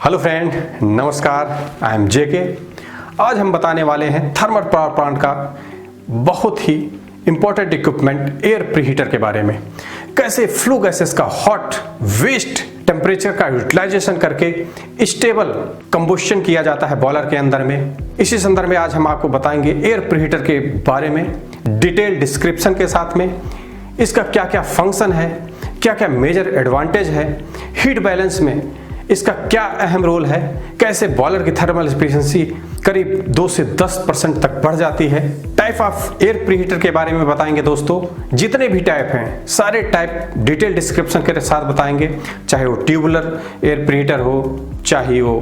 Hello friend, नमस्कार। I am जेके। आज हम बताने वाले हैं थर्मल पावर प्लांट का बहुत ही इंपॉर्टेंट इक्विपमेंट एयर प्रीहीटर के बारे में। कैसे फ्लू गैसेस का हॉट वेस्ट टेम्परेचर का यूटिलाइजेशन करके स्टेबल कंबुशन किया जाता है बॉयलर के अंदर में। इसी संदर्भ में आज हम आपको बताएंगे एयर प्रीहीटर के बारे में डिटेल डिस्क्रिप्शन के साथ में। इसका क्या क्या फंक्शन है, क्या क्या मेजर एडवांटेज है, हीट बैलेंस में इसका क्या अहम रोल है, कैसे बॉयलर की थर्मल एफिशिएंसी करीब 2 से 10% तक बढ़ जाती है। टाइप ऑफ एयर प्रीहीटर के बारे में बताएंगे दोस्तों। जितने भी टाइप हैं सारे टाइप डिटेल डिस्क्रिप्शन के साथ बताएंगे, चाहे वो ट्यूबुलर एयर प्रीहीटर हो, चाहे वो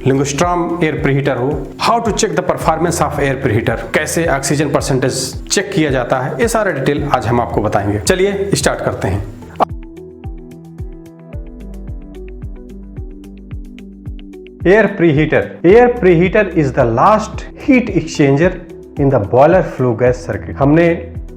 लिंगोस्ट्रॉम एयर प्रीहीटर हो। How to check the performance of air preheater, कैसे ऑक्सीजन परसेंटेज चेक किया जाता है, ये सारा डिटेल आज हम आपको बताएंगे। चलिए स्टार्ट करते हैं। Air preheater. Air preheater is the last heat exchanger in the boiler flue gas circuit. हमने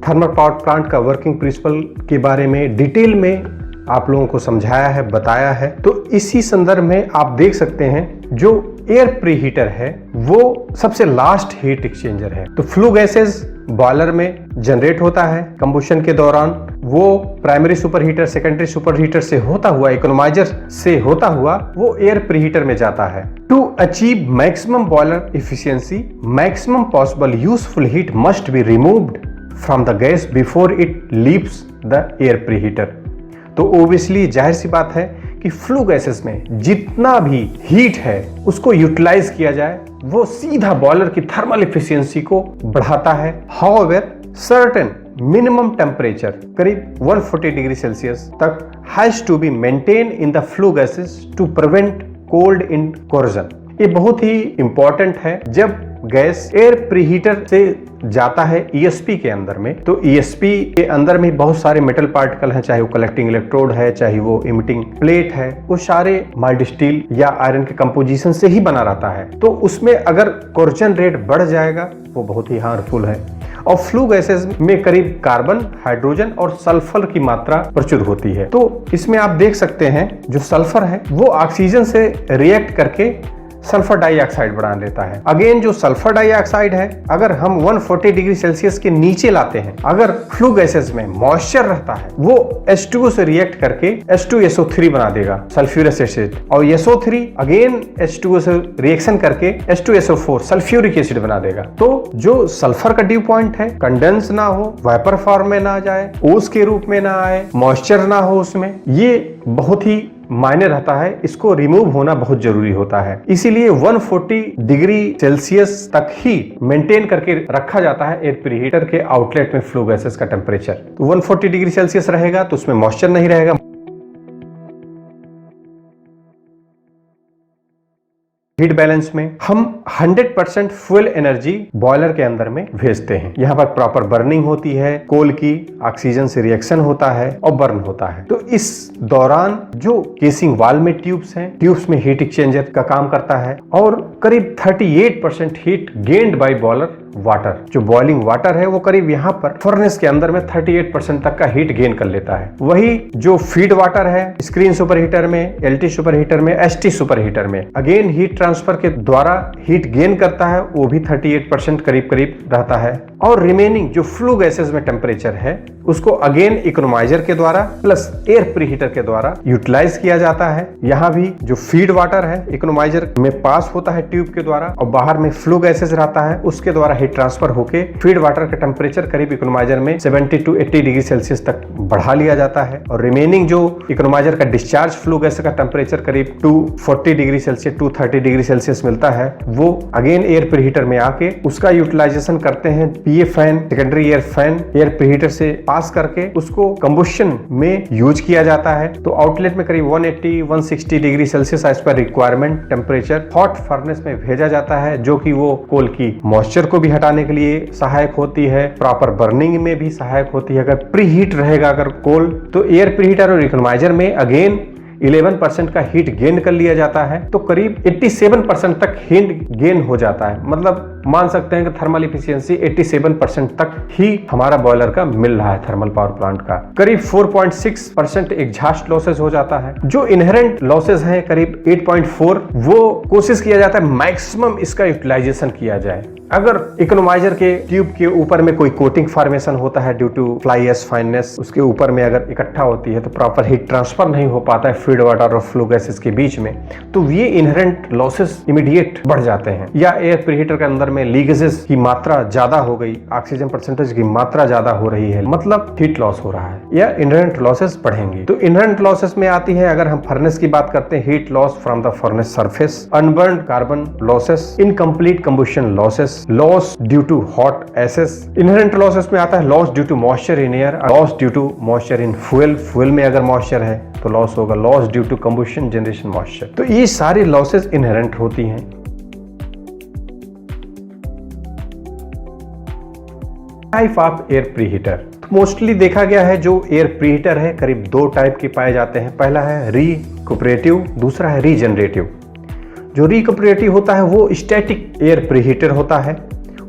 थर्मल पावर प्लांट का वर्किंग प्रिंसिपल के बारे में डिटेल में आप लोगों को समझाया है, बताया है। तो इसी संदर्भ में आप देख सकते हैं जो एयर प्रीहीटर है वो सबसे लास्ट हीट एक्सचेंजर है। तो फ्लू गैसेस बॉयलर में जनरेट होता है कंबुशन के दौरान, वो प्राइमरी सुपरहीटर, सेकेंडरी सुपरहीटर से होता हुआ, इकोनोमाइजर से होता हुआ वो एयर प्रीहीटर में जाता है। To achieve maximum boiler efficiency, maximum possible useful heat must be removed from the gas before it leaves the air preheater. तो ओबियसली जाहिर सी बात है कि फ्लू गैसेस में जितना भी हीट है उसको यूटिलाइज किया जाए, वो सीधा बॉयलर की थर्मल एफिशिएंसी को बढ़ाता है। हाउएवर सर्टेन मिनिमम टेम्परेचर करीब 140 डिग्री सेल्सियस तक has to be maintain in the flue gases to prevent cold in corrosion. ये बहुत ही इंपॉर्टेंट है। जब गैस एयर प्रीहीटर से जाता है ईएसपी के अंदर में, तो ईएसपी के अंदर में बहुत सारे मेटल पार्टिकल हैं, चाहे वो कलेक्टिंग इलेक्ट्रोड है, चाहे वो इमिटिंग प्लेट है, वो सारे माइल्ड स्टील या आयरन के कंपोजिशन से ही बना रहता है। तो उसमें अगर कोर्जन रेट बढ़ जाएगा वो बहुत ही हार्मफुल है। और फ्लू गैसेस में करीब कार्बन, हाइड्रोजन और सल्फर की मात्रा प्रचुर होती है। तो इसमें आप देख सकते हैं जो सल्फर है वो ऑक्सीजन से रिएक्ट करके सल्फर डाइऑक्साइड बना लेता है। अगेन जो सल्फर डाइऑक्साइड है अगर हम 140 डिग्री सेल्सियस के नीचे लाते हैं, अगर फ्लू गैसेस में मॉइस्चर रहता है वो H2O से रिएक्ट करके H2SO3 बना देगा, सल्फ्यूरस एसिड, और SO3 अगेन H2O से रिएक्शन करके H2SO4 सल्फ्यूरिक एसिड बना देगा। तो जो सल्फर का ड्यू पॉइंट है कंडेंस ना हो, वेपर फॉर्म में ना जाए, ओस के रूप में ना आए, मॉइस्चर ना हो उसमें, ये बहुत ही मायने रहता है। इसको रिमूव होना बहुत जरूरी होता है। इसीलिए 140 डिग्री सेल्सियस तक ही मेंटेन करके रखा जाता है एयर प्रीहीटर के आउटलेट में फ्लू गैसेस का टेम्परेचर। तो 140 डिग्री सेल्सियस रहेगा तो उसमें मॉइस्चर नहीं रहेगा। हीट बैलेंस में हम 100% फ्यूल एनर्जी बॉयलर के अंदर में भेजते हैं। यहाँ पर प्रॉपर बर्निंग होती है, कोल की ऑक्सीजन से रिएक्शन होता है और बर्न होता है। तो इस दौरान जो केसिंग वाल में ट्यूब्स हैं, ट्यूब्स में हीट एक्सचेंजर का काम करता है और करीब 38% heat gained by boiler water. जो बॉइलिंग वाटर है वो करीब यहाँ पर फर्नेस के अंदर में 38% तक का हीट गेन कर लेता है। वही जो फीड वाटर है स्क्रीन सुपर हीटर में, एलटी सुपर हीटर में, एसटी सुपर हीटर में अगेन हीट ट्रांसफर के द्वारा हीट गेन करता है, वो भी 38% करीब करीब रहता है। और रिमेनिंग जो फ्लू गैसेस में टेम्परेचर है उसको अगेन इकोनोमाइजर के द्वारा प्लस एयर प्रीहीटर के द्वारा यूटिलाइज किया जाता है। यहाँ भी जो फीड वाटर है इकोनोमाइजर में पास होता है ट्यूब के द्वारा और बाहर में फ्लू गैसेस रहता है, उसके द्वारा हीट ट्रांसफर होके फीड वाटर का टेम्परेचर करीब इकोनोमाइजर में 70 to 80 डिग्री सेल्सियस तक बढ़ा लिया जाता है। और रिमेनिंग जो इकोनोमाइजर का डिस्चार्ज फ्लू गैस का टेम्परेचर करीब 240 डिग्री सेल्सियस 230 डिग्री सेल्सियस मिलता है, वो अगेन एयर प्रीहीटर में आके उसका यूटिलाइजेशन करते हैं। PA fan, secondary air fan air preheater से पास करके उसको कंबुशन में यूज किया जाता है। तो आउटलेट में करीब 180-160 degree Celsius as per requirement temperature hot furnace में भेजा जाता है, जो कि वो कोल की मॉइस्चर को भी हटाने के लिए सहायक होती है, प्रॉपर बर्निंग में भी सहायक होती है। अगर प्री हीट रहेगा अगर कोल, तो एयर प्रीहीटर और इकोनोमाइजर में अगेन 11% का हीट गेन कर लिया जाता है तो करीब 87% तक हीट गेन हो जाता है। मतलब मान सकते हैं कि थर्मल इफिशियंसी 87% तक ही हमारा बॉयलर का मिल रहा है थर्मल पावर प्लांट का। करीब 4.6% एग्जॉस्ट लॉसेस हो जाता है। जो इनहेरेंट लॉसेस हैं करीब 8.4, वो कोशिश किया जाता है मैक्सिमम इसका यूटिलाइजेशन किया जाए। अगर इकोनोमाइजर के ट्यूब के ऊपर में कोई कोटिंग फॉर्मेशन होता है due to fly ash fineness, उसके ऊपर में अगर इकट्ठा होती है तो प्रॉपर हीट ट्रांसफर नहीं हो पाता है फीड वाटर और फ्लो गैसेस के बीच में, तो ये इनहेरेंट लॉसेस इमीडिएट बढ़ जाते हैं। या एयर प्रीहीटर के अंदर में लीकेजेस की मात्रा ज्यादा हो गई, ऑक्सीजन परसेंटेज की मात्रा ज्यादा हो रही है, मतलब हीट लॉस हो रहा है या इनहेरेंट लॉसेस बढ़ेंगे। तो इनहेरेंट लॉसेस में आती है, अगर हम फर्नेस की बात करते हैं, heat loss from the furnace surface, unburn carbon losses, incomplete combustion losses, loss due to hot ashes. Inherent losses में आता है loss due to moisture in air, loss due to moisture in fuel, fuel में अगर moisture है तो loss होगा, loss due to combustion generation moisture. तो ये सारी लॉसेस इनहेरेंट होती हैं। Type of air preheater mostly देखा गया है, जो एयर प्रीहीटर है करीब 2 टाइप के पाए जाते हैं। पहला है रिकुपरेटिव, दूसरा है रीजनरेटिव। जो रिकुपरेटिव होता है वो स्टैटिक एयर प्रीहीटर होता है,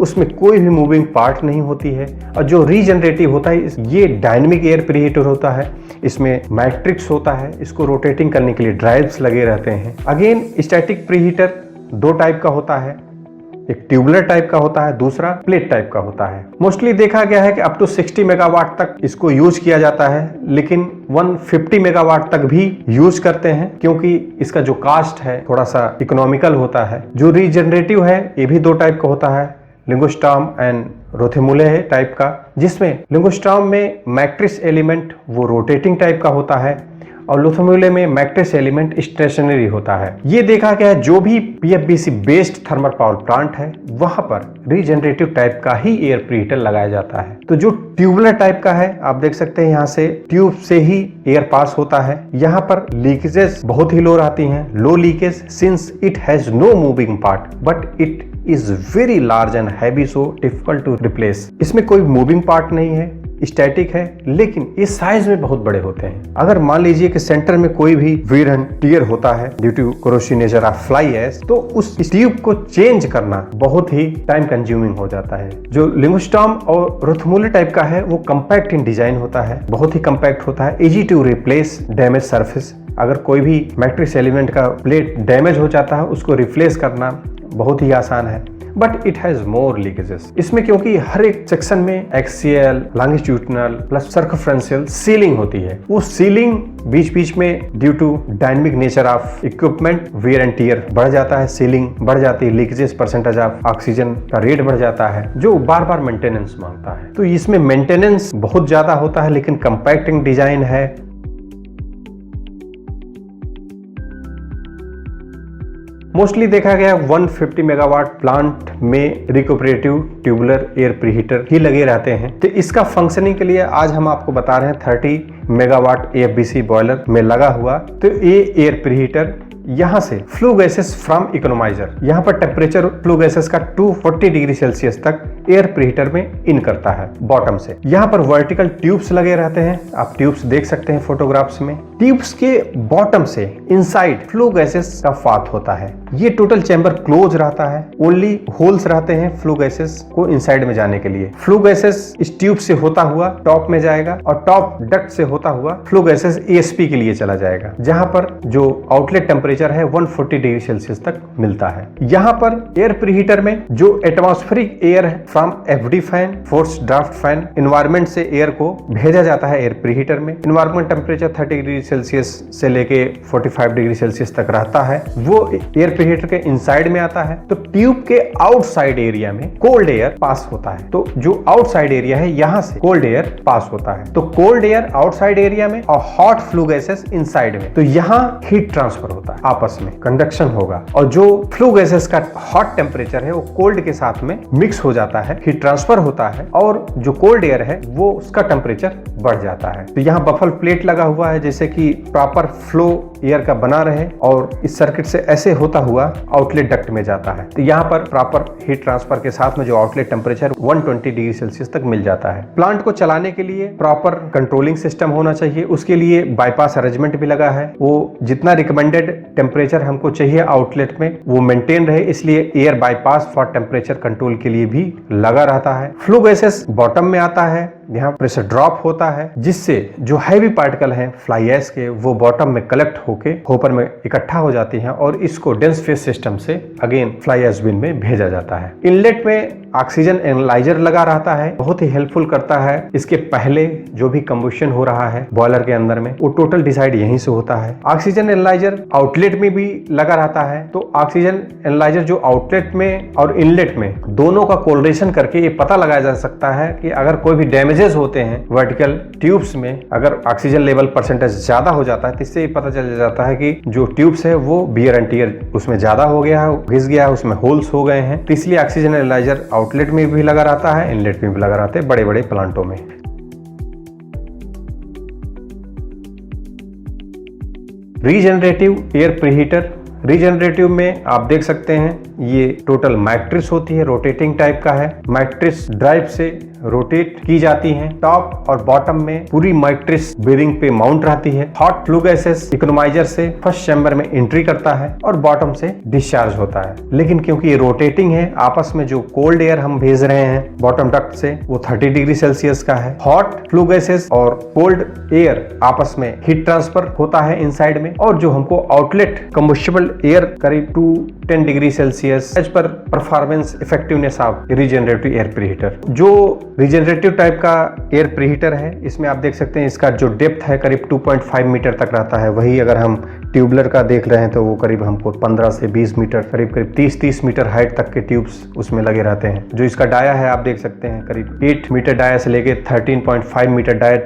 उसमें कोई भी मूविंग पार्ट नहीं होती है। और जो रीजनरेटिव होता है ये डायनेमिक एयर प्रीहीटर होता है, इसमें मैट्रिक्स होता है, इसको रोटेटिंग करने के लिए ड्राइव्स लगे रहते हैं। अगेन स्टैटिक प्रीहीटर 2 टाइप का होता है, एक ट्यूबुलर टाइप का होता है, दूसरा प्लेट टाइप का होता है। मोस्टली देखा गया है कि अप टू 60 मेगावाट तक इसको यूज किया जाता है, लेकिन 150 मेगावाट तक भी यूज करते हैं क्योंकि इसका जो कास्ट है थोड़ा सा इकोनॉमिकल होता है। जो रीजनरेटिव है ये भी 2 टाइप का होता है, लिंगोस्टॉर्म एंड रोथेमुले है टाइप का, जिसमें लिंगोस्टॉर्म में मैट्रिक्स एलिमेंट वो रोटेटिंग टाइप का होता है और रोथेमुले में मैट्रिक्स एलिमेंट स्टेशनरी होता है। ये देखा गया है जो भी पीएफबीसी बेस्ड थर्मल पावर प्लांट है वहां पर रीजनरेटिव टाइप का ही एयर प्रीहीटर लगाया जाता है। तो जो ट्यूबुलर टाइप का है आप देख सकते हैं, यहाँ से ट्यूब से ही एयर पास होता है। यहाँ पर लीकेजेस बहुत ही लो रहती हैं, low leakage since it has no moving part but it is very large and heavy, so difficult to replace. इसमें कोई मूविंग पार्ट नहीं है, स्टैटिक है, लेकिन ये साइज में बहुत बड़े होते हैं। अगर मान लीजिए कि सेंटर में कोई भी वियर एंड टियर होता है due to corrosive nature of fly ash, तो उस ट्यूब को चेंज करना बहुत ही टाइम कंज्यूमिंग हो जाता है। जो लिंगोस्टॉर्म और रोथेमुले टाइप का है वो कंपैक्ट इन डिजाइन होता है, बहुत ही कंपैक्ट होता है, easy to replace damage surface. अगर कोई भी मैट्रिक्स एलिमेंट का प्लेट डैमेज हो जाता है उसको रिप्लेस करना बहुत ही आसान है, but it has more leakages. इसमें क्योंकि हर एक सेक्शन में axial, longitudinal plus circumferential sealing होती है, वो सीलिंग बीच बीच में due to dynamic nature of equipment wear and tear बढ़ जाता है, सीलिंग बढ़ जाती है, लीकेजेस परसेंटेज ऑफ ऑक्सीजन का रेट बढ़ जाता है जो बार बार मेंटेनेंस मांगता है। तो इसमें मेंटेनेंस बहुत ज्यादा होता है, लेकिन कंपैक्टिंग डिजाइन है। मोस्टली देखा गया 150 मेगावाट प्लांट में रिकुपरेटिव ट्यूबुलर एयर प्रीहीटर ही लगे रहते हैं। तो इसका फंक्शनिंग के लिए आज हम आपको बता रहे हैं 30 मेगावाट एएफबीसी बॉयलर में लगा हुआ। तो ये एयर प्रीहीटर यहाँ से फ्लू गैसेस फ्रॉम इकोनोमाइजर, यहाँ पर टेम्परेचर फ्लू गैसेस का 240 डिग्री सेल्सियस तक एयर प्रीहीटर में इन करता है बॉटम से। यहाँ पर वर्टिकल ट्यूब्स लगे रहते हैं, आप ट्यूब्स देख सकते हैं फोटोग्राफ्स में। ट्यूब्स के बॉटम से इनसाइड फ्लू गैसेस का पाथ होता है। ये टोटल चैम्बर क्लोज रहता है, ओनली होल्स रहते हैं फ्लू गैसेस को इनसाइड में जाने के लिए। फ्लू गैसेस इस ट्यूब से होता हुआ टॉप में जाएगा और टॉप डक्ट से होता हुआ फ्लू गैसेस एएसपी के लिए चला जाएगा, जहां पर जो आउटलेट टेम्परेचर है 140 डिग्री सेल्सियस तक मिलता है। यहाँ पर एयर प्रीहीटर में जो एटमॉस्फेरिक एयर है from FD fan, force draft fan, environment से एयर को भेजा जाता है एयर प्रीहीटर में। एनवायरमेंट टेम्परेचर 30 डिग्री सेल्सियस से लेके 45 डिग्री सेल्सियस तक रहता है, वो एयर प्रीहीटर के इनसाइड में आता है। तो ट्यूब के आउटसाइड एरिया में कोल्ड एयर पास होता है, तो जो आउटसाइड एरिया है यहाँ से कोल्ड एयर पास होता है। तो कोल्ड एयर आउटसाइड एरिया में और हॉट फ्लू गैसेस इनसाइड में, तो यहाँ हीट ट्रांसफर होता है, आपस में कंडक्शन होगा और जो फ्लू गैसेस का हॉट टेम्परेचर है वो कोल्ड के साथ में मिक्स हो जाता है, हीट ट्रांसफर होता है और जो कोल्ड एयर है वो उसका टेम्परेचर बढ़ जाता है। तो यहाँ बफल प्लेट लगा हुआ है जैसे कि प्रॉपर फ्लो एयर का बना रहे और इस सर्किट से ऐसे होता हुआ आउटलेट डक्ट में जाता है। तो यहाँ पर प्रॉपर हीट ट्रांसफर के साथ में जो आउटलेट टेम्परेचर 120 डिग्री सेल्सियस तक मिल जाता है। प्लांट को चलाने के लिए प्रॉपर कंट्रोलिंग सिस्टम होना चाहिए, उसके लिए बाईपास अरेंजमेंट भी लगा है। वो जितना रिकमेंडेड टेम्परेचर हमको चाहिए आउटलेट में वो मेंटेन रहे, इसलिए air bypass for temperature control के लिए भी लगा रहता है। फ्लू गैसेस बॉटम में आता है, यहाँ प्रेशर ड्रॉप होता है जिससे जो हैवी पार्टिकल हैं फ्लाई ऐश के वो बॉटम में कलेक्ट होके होपर में इकट्ठा हो जाती हैं और इसको डेंस फेस सिस्टम से अगेन फ्लाई ऐश बिन में भेजा जाता है। इनलेट में ऑक्सीजन एनालाइजर लगा रहता है, बहुत ही हेल्पफुल करता है। इसके पहले जो भी कंबशन हो रहा है बॉयलर के अंदर में वो टोटल डिसाइड यहीं से होता है। ऑक्सीजन एनालाइजर आउटलेट में भी लगा रहता है, तो ऑक्सीजन एनालाइजर जो आउटलेट में और इनलेट में दोनों का कोरिलेशन करके ये पता लगाया जा सकता है कि अगर कोई भी डैमेजेस होते हैं वर्टिकल ट्यूब्स में, अगर ऑक्सीजन लेवल परसेंटेज ज्यादा हो जाता है तो इससे पता चल जाता है कि जो ट्यूब्स है वो बियर एंड टियर उसमें ज्यादा हो गया है, घिस गया है, उसमें होल्स हो गए हैं। तो इसलिए ऑक्सीजन एनालाइजर आउटलेट में भी लगा रहता है, इनलेट में भी लगा रहता है बड़े बड़े प्लांटों में। रीजनरेटिव एयर प्रीहीटर, रीजनरेटिव में आप देख सकते हैं ये टोटल मैट्रिक्स होती है, रोटेटिंग टाइप का है। मैट्रिक्स ड्राइव से रोटेट की जाती हैं। टॉप और बॉटम में पूरी मैट्रिक्स बेरिंग पे माउंट रहती है। हॉट फ्लू गैसेस इकोनोमाइजर से फर्स्ट चैम्बर में एंट्री करता है और बॉटम से डिस्चार्ज होता है। लेकिन क्योंकि ये रोटेटिंग है, आपस में जो कोल्ड एयर हम भेज रहे हैं बॉटम डक्ट से वो 30 डिग्री सेल्सियस का है। हॉट फ्लू गैसेस और कोल्ड एयर आपस में हीट ट्रांसफर होता है इनसाइड में, और जो हमको आउटलेट कंबस्टिबल एयर करीब 210 degree Celsius as per performance effectiveness of regenerative air preheater. जो रीजनरेटिव टाइप का एयर प्रीहीटर है इसमें आप देख सकते हैं इसका जो डेप्थ है करीब 2.5 मीटर तक रहता है। वही अगर हम ट्यूबलर का देख रहे हैं तो वो करीब हमको 15 से 20 मीटर करीब 30 मीटर हाइट तक के ट्यूब्स उसमें लगे रहते हैं। जो इसका डाया है आप देख सकते हैं करीब 8 मीटर डाया से लेके 13.5 मीटर डाया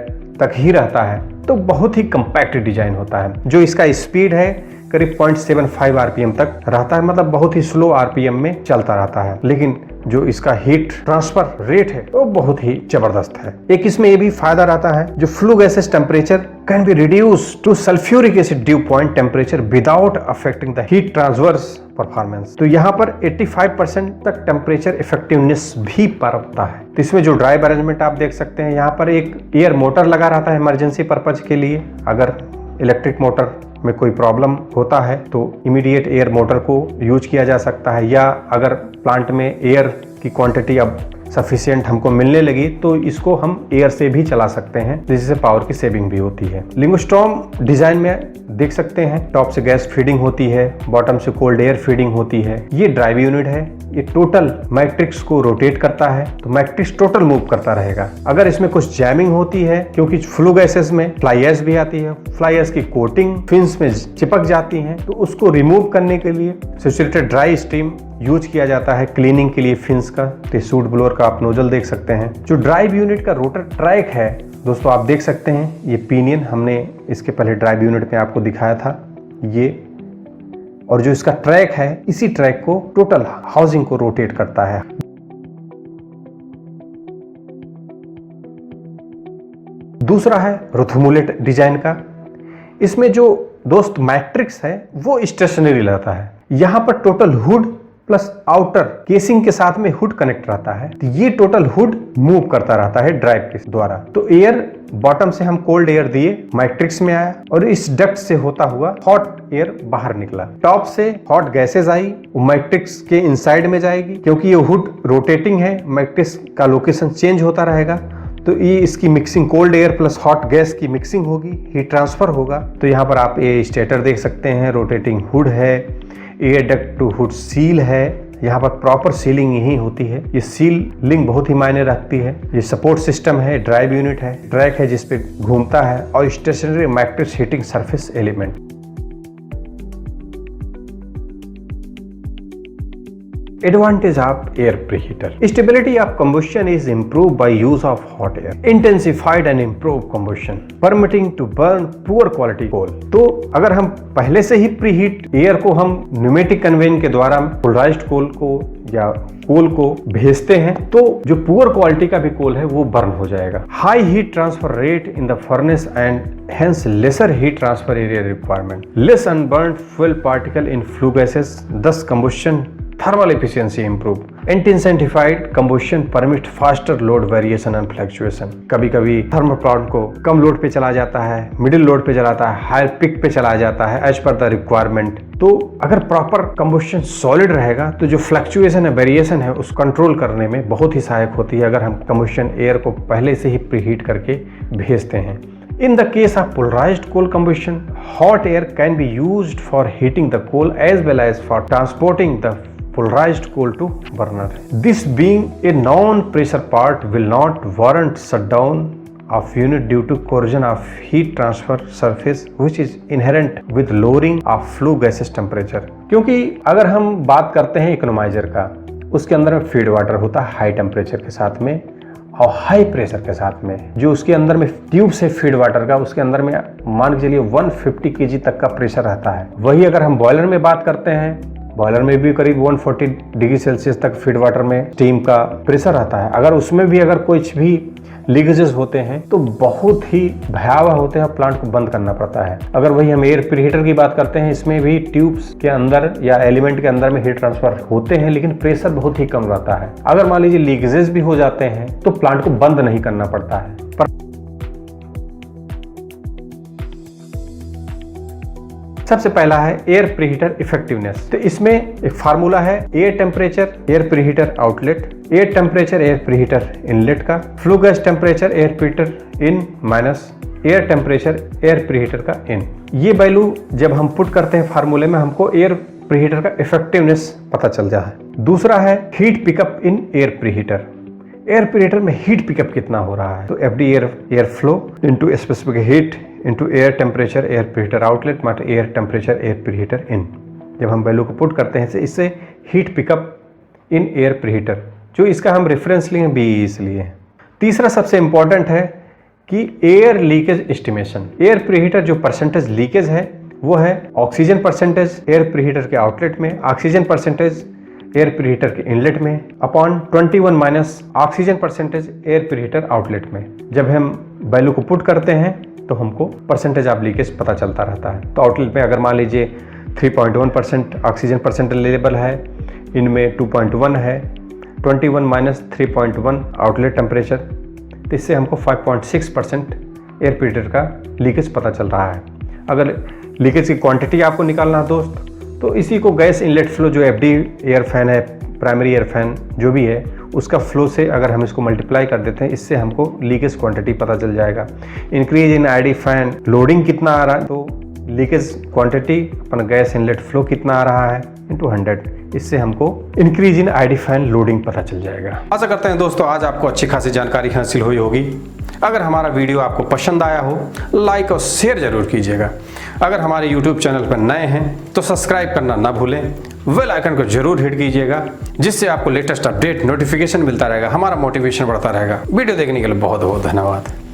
तक ही रहता है। तो बहुत ही कंपैक्ट डिजाइन होता है। जो इसका स्पीड है करीब 0.75 आरपीएम तक रहता है, मतलब बहुत ही स्लो आरपीएम में चलता रहता है। लेकिन जो इसका हीट ट्रांसफर रेट है वो बहुत ही जबरदस्त है। एक इसमें ये भी फायदा रहता है, जो flue gases temperature can be reduce to sulphuric acid dew point temperature without affecting the heat transverse performance. तो यहाँ पर 85% तक टेम्परेचर इफेक्टिवनेस भी पाता है। तो इसमें जो ड्राइव अरेंजमेंट आप देख सकते हैं, यहाँ पर एक एयर मोटर लगा रहता है इमरजेंसी पर्पज के लिए। अगर इलेक्ट्रिक मोटर में कोई प्रॉब्लम होता है तो इमीडिएट एयर मोटर को यूज किया जा सकता है, या अगर प्लांट में एयर की क्वांटिटी अब सफिशिएंट हमको मिलने लगी तो इसको हम एयर से भी चला सकते हैं, जिससे पावर की सेविंग भी होती है। लिंगोस्टॉर्म डिजाइन में देख सकते हैं टॉप से गैस फीडिंग होती है, बॉटम से कोल्ड एयर फीडिंग होती है। ये ड्राइव यूनिट है, ये टोटल मैट्रिक्स को रोटेट करता है, तो मैट्रिक्स टोटल मूव करता रहेगा। अगर इसमें कुछ जैमिंग होती है, क्योंकि फ्लू गैसेस में फ्लाई ऐश भी आती है, फ्लाई ऐश की कोटिंग फिन्स में चिपक जाती है, तो उसको रिमूव करने के लिए सैचुरेटेड ड्राई स्टीम यूज किया जाता है क्लीनिंग के लिए फिन्स का। तो सूट ब्लोअर का आप नोजल देख सकते हैं। जो ड्राइव यूनिट का रोटर ट्रैक है दोस्तों आप देख सकते हैं, ये पिनियन हमने इसके पहले ड्राइव यूनिट में आपको दिखाया था ये, और जो इसका ट्रैक है इसी ट्रैक को टोटल हाउसिंग को रोटेट करता है। दूसरा है रोथोमुलेट डिजाइन का। इसमें जो दोस्त मैट्रिक्स है वो स्टेशनरी रहता है। यहाँ पर total hood plus outer casing के साथ में हुड कनेक्ट रहता है, तो ये टोटल हुड मूव करता रहता है ड्राइव के द्वारा। तो एयर बॉटम से हम कोल्ड एयर दिए, मैट्रिक्स में आया और इस डक्ट से होता हुआ हॉट एयर बाहर निकला। टॉप से हॉट गैसेस आई, वो मैट्रिक्स के इनसाइड में जाएगी, क्योंकि ये हुड रोटेटिंग है, मैट्रिक्स का लोकेशन चेंज होता रहेगा, तो ये इसकी mixing cold air plus hot gas की मिक्सिंग होगी, हीट ट्रांसफर होगा। तो यहाँ पर आप ये स्टेटर देख सकते हैं, रोटेटिंग हुड है, air duct to hood seal है। यहाँ पर प्रॉपर सीलिंग यही होती है। ये सीलिंग बहुत ही मायने रखती है। ये सपोर्ट सिस्टम है, ड्राइव यूनिट है, ट्रैक है जिसपे घूमता है, और stationary matrix heating surface element. Advantage of air preheater. Stability of combustion is improved by use of hot air. Intensified and improved combustion, permitting to burn poor quality coal. तो अगर हम पहले से ही प्रीहीट एयर को हम pneumatic conveyor के द्वारा polarised कोल को या कोल को भेजते हैं तो जो पुअर क्वालिटी का भी कोल है वो बर्न हो जाएगा. High heat transfer rate in the furnace and hence lesser heat transfer area requirement, less unburned fuel particle in flue gases, thus combustion thermal efficiency improve. Intensified combustion permit faster load variation and fluctuation. कभी कभी thermal plant को कम load पे चला जाता है, middle load पे चलाता है, हाई पिक पे चला जाता है एज पर द रिक्वायरमेंट. तो अगर प्रॉपर कंबुशन सॉलिड रहेगा तो जो फ्लक्चुएशन है, वेरिएशन है, उस कंट्रोल करने में बहुत ही सहायक होती है अगर हम कंबुशन एयर को पहले से ही प्रीहीट करके भेजते हैं. In the case of polarized coal combustion, hot air can be used for heating the coal as well as for transporting the polarized coal to burner. This being a non-pressure part will not warrant shutdown of unit due to corrosion of heat transfer surface which is inherent with lowering of flue gases temperature. क्योंकि अगर हम बात करते हैं economiser का, उसके अंदर में फीड वाटर होता है हाई टेम्परेचर के साथ में और हाई प्रेशर के साथ में. जो उसके अंदर में ट्यूब से फीड वाटर का उसके अंदर में मान के चलिए 150 kg तक का प्रेशर रहता है. वही अगर हम बॉयलर में बात करते हैं, बॉयलर में भी करीब 140 डिग्री सेल्सियस तक फीड वाटर में स्टीम का प्रेशर रहता है. अगर उसमें भी अगर कुछ भी लीकेजेस होते हैं तो बहुत ही भयावह होते हैं, प्लांट को बंद करना पड़ता है. अगर वही हम एयर प्रीहीटर की बात करते हैं, इसमें भी ट्यूब्स के अंदर या एलिमेंट के अंदर में हीट ट्रांसफर होते हैं लेकिन प्रेशर बहुत ही कम रहता है. अगर मान लीजिए लीकेजेस भी हो जाते हैं तो प्लांट को बंद नहीं करना पड़ता है. सबसे पहला है एयर प्रीहीटर इफेक्टिवनेस. तो इसमें एक फार्मूला है air temperature air preheater outlet, air temperature air preheater inlet का, flue gas temperature air preheater in minus air temperature air preheater का इन. ये वैल्यू जब हम पुट करते हैं फार्मूले में हमको एयर प्रीहीटर का इफेक्टिवनेस पता चल जाता है. दूसरा है heat pickup in air preheater. Air preheater में हीट पिकअप कितना हो रहा है तो FD air flow into specific heat into air temperature air preheater outlet मात्र एयर टेम्परेचर एयर प्रीहीटर इन. जब हम वैल्यू को पुट करते हैं इससे heat pickup in air preheater, जो इसका हम रेफरेंस लिए बी इसलिए. तीसरा सबसे इंपॉर्टेंट है कि air leakage estimation. Air preheater जो परसेंटेज लीकेज है वो है ऑक्सीजन परसेंटेज एयर प्रीहीटर के आउटलेट में, ऑक्सीजन परसेंटेज एयर प्रीहीटर के इनलेट में upon 21 minus oxygen percentage air preheater outlet में. जब हम वैल्यू को पुट करते हैं तो हमको परसेंटेज ऑफ लीकेज पता चलता रहता है. तो आउटलेट में अगर मान लीजिए 3.1% ऑक्सीजन परसेंटेज लेवल है, इनमें 2.1 है, 21 माइनस 3.1 आउटलेट टेम्परेचर, तो इससे हमको 5.6% एयर प्रीहीटर का लीकेज पता चल रहा है. अगर लीकेज की क्वांटिटी आपको निकालना है दोस्त तो इसी को गैस इनलेट फ्लो जो एफडी एयर फैन है, प्राइमरी एयर फैन जो भी है उसका फ्लो से अगर हम इसको मल्टीप्लाई कर देते हैं इससे हमको लीकेज क्वांटिटी पता चल जाएगा. Increase in ID fan loading कितना आ रहा है तो लीकेज क्वांटिटी अपन गैस इनलेट फ्लो कितना आ रहा है इंटू 100, इससे हमको increase in ID fan loading पता चल जाएगा. आशा करते हैं दोस्तों आज आपको अच्छी खासी जानकारी हासिल हुई होगी. अगर हमारा वीडियो आपको पसंद आया हो लाइक और शेयर जरूर कीजिएगा. अगर हमारे YouTube चैनल पर नए हैं तो सब्सक्राइब करना ना भूलें, बेल आइकन को जरूर हिट कीजिएगा जिससे आपको लेटेस्ट अपडेट नोटिफिकेशन मिलता रहेगा, हमारा मोटिवेशन बढ़ता रहेगा. वीडियो देखने के लिए बहुत बहुत धन्यवाद.